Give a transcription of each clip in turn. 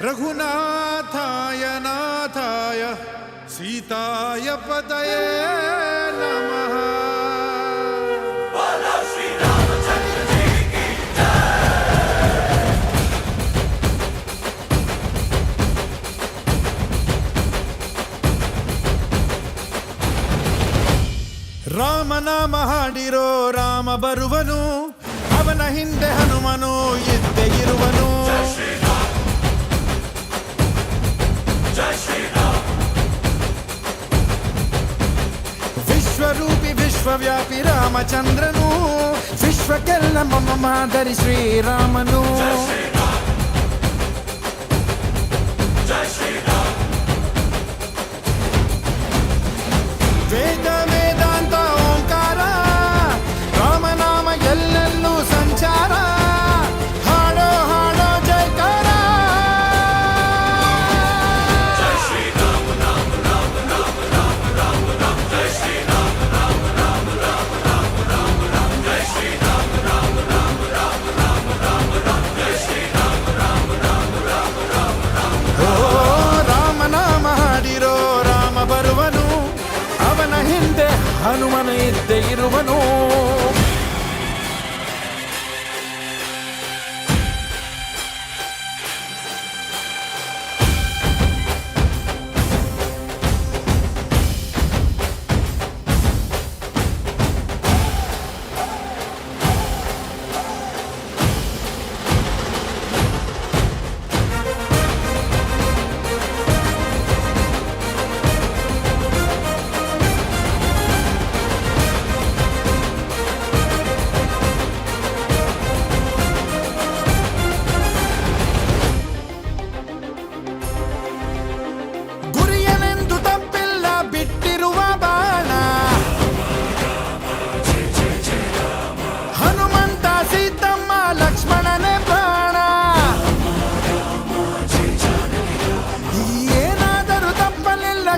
रघुनाथाय नाथाय सीताय पतये नमः। ರಾಮ ನಾಮ ಹಾಡಿರೋ ರಾಮ ಬರುವನು, ಅವನ ಹಿಂದೆ ಹನುಮನು ಇದ್ದೇ ಇರುವನು. ವಿಶ್ವರೂಪಿ ವಿಶ್ವವ್ಯಾಪಿ ರಾಮಚಂದ್ರನು, ವಿಶ್ವಕ್ಕೆಲ್ಲ ಮಮ ಮಾದರಿ ಶ್ರೀರಾಮನು. ವೇದ ವೇದಾಂತ ಓಂಕಾರ, ರಾಮನಾಮ ಎಲ್ಲೆಲ್ಲೂ ಸಂಚಾರ. ಹಾಡೋ ಹಾಡೋ ಜಯಕಾರ. ಜೈ ಶ್ರೀರಾಮ ರಾಮ ರಾಮ ರಾಮ ರಾಮ ರಾಮ ರಾಮ. ಜೈ ಶ್ರೀರಾಮ ರಾಮ ರಾಮ ರಾಮ ರಾಮ ರಾಮ ರಾಮ. ಜೈ ಶ್ರೀರಾಮ ರಾಮ ರಾಮ ರಾಮ ರಾಮ ರಾಮ ರಾಮ. ಜೈ ಶ್ರೀರಾಮ ರಾಮ ರಾಮ ರಾಮ ರಾಮ ರಾಮ. ಓ ರಾಮನಾಮ ಹಾಡಿರೋ ರಾಮ ಬರುವನು, ಅವನ ಹಿಂದೆ ಹನುಮನ ಇದ್ದೇ ಇರುವನು.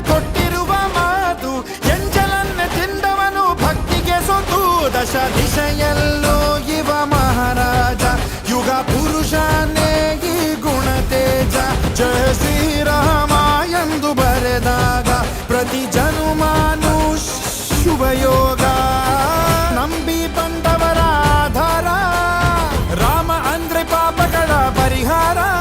ಕೊಟ್ಟಿರುವ ಮಾತು ಎಂಜಲನ್ನೇ ತಿಂದವನು ಭಕ್ತಿಗೆ ಸೋತು ದಶ ದಿಶೆಯಲ್ಲೂ